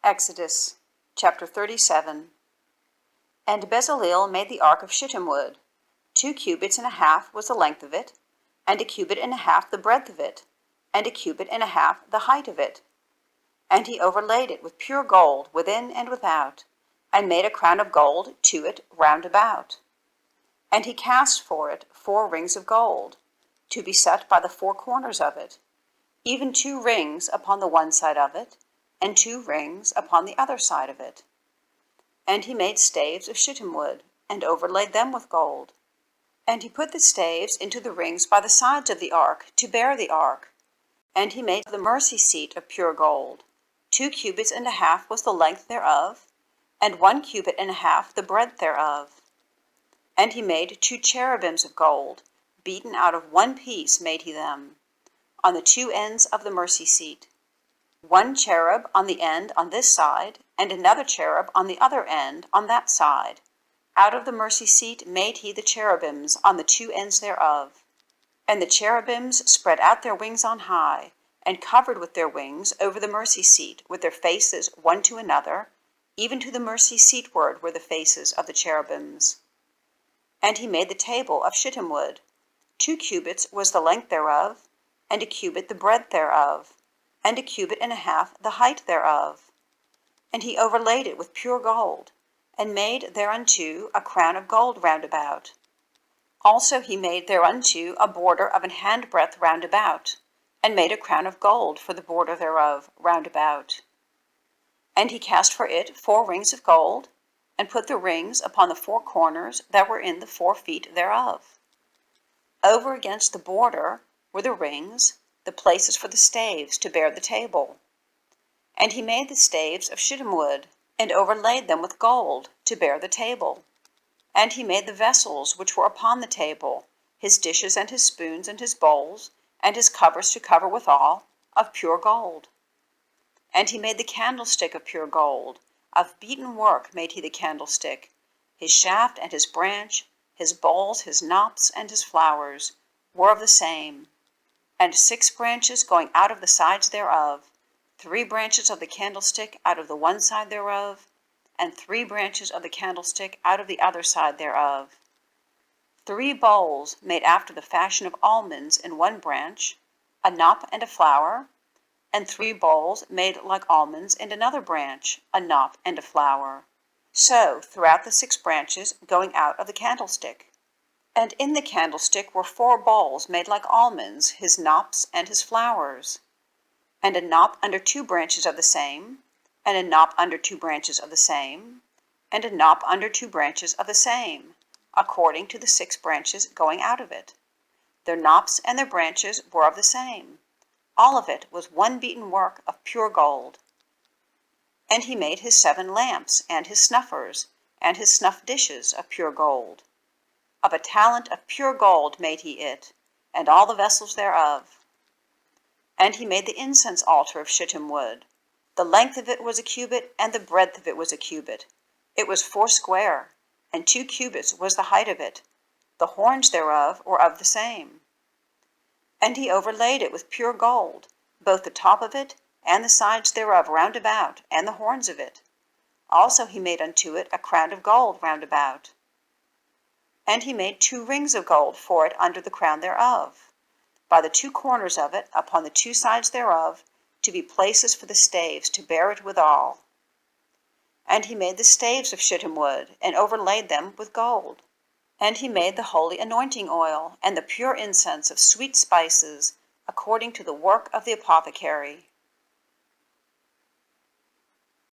Exodus chapter 37. And Bezaleel made the ark of shittim wood. 2 cubits and a half was the length of it, and 1 cubit and a half the breadth of it, and 1 cubit and a half the height of it. And he overlaid it with pure gold within and without, and made a crown of gold to it round about. And he cast for it 4 rings of gold, to be set by the 4 corners of it, even 2 rings upon the one side of it, and 2 rings upon the other side of it. And he made staves of shittim wood, and overlaid them with gold. And he put the staves into the rings by the sides of the ark, to bear the ark. And he made the mercy seat of pure gold. 2 cubits and a half was the length thereof, and 1 cubit and a half the breadth thereof. And he made 2 cherubims of gold, beaten out of 1 piece made he them, on the 2 ends of the mercy seat. 1 cherub on the end on this side, and another cherub on the other end on that side. Out of the mercy seat made he the cherubims on the 2 ends thereof. And the cherubims spread out their wings on high, and covered with their wings over the mercy seat, with their faces one to another, even to the mercy seatward were the faces of the cherubims. And he made the table of shittim wood. 2 cubits was the length thereof, and 1 cubit the breadth thereof, and 1 cubit and a half the height thereof. And he overlaid it with pure gold, and made thereunto a crown of gold round about. Also he made thereunto a border of an handbreadth round about, and made a crown of gold for the border thereof round about. And he cast for it 4 rings of gold, and put the rings upon the 4 corners that were in the 4 feet thereof. Over against the border were the rings, the places for the staves to bear the table. And he made the staves of shittim wood, and overlaid them with gold to bear the table. And he made the vessels which were upon the table, his dishes and his spoons and his bowls, and his covers to cover withal, of pure gold. And he made the candlestick of pure gold. Of beaten work made he the candlestick, his shaft and his branch, his bowls, his knops, and his flowers, were of the same. And 6 branches going out of the sides thereof, 3 branches of the candlestick out of the one side thereof, and 3 branches of the candlestick out of the other side thereof. 3 bowls made after the fashion of almonds in one branch, a knop and a flower, and 3 bowls made like almonds in another branch, a knop and a flower. So throughout the 6 branches going out of the candlestick. And in the candlestick were 4 bowls made like almonds, his knops and his flowers, and a knop under 2 branches of the same, and a knop under 2 branches of the same, and a knop under 2 branches of the same, according to the 6 branches going out of it. Their knops and their branches were of the same. All of it was one beaten work of pure gold. And he made his 7 lamps, and his snuffers, and his snuff dishes of pure gold. Of a talent of pure gold made he it, and all the vessels thereof. And he made the incense altar of shittim wood. The length of it was 1 cubit, and the breadth of it was 1 cubit. It was 4 square, and 2 cubits was the height of it. The horns thereof were of the same. And he overlaid it with pure gold, both the top of it, and the sides thereof round about, and the horns of it. Also he made unto it a crown of gold round about. And he made 2 rings of gold for it under the crown thereof, by the 2 corners of it, upon the 2 sides thereof, to be places for the staves to bear it withal. And he made the staves of shittim wood, and overlaid them with gold. And he made the holy anointing oil, and the pure incense of sweet spices, according to the work of the apothecary.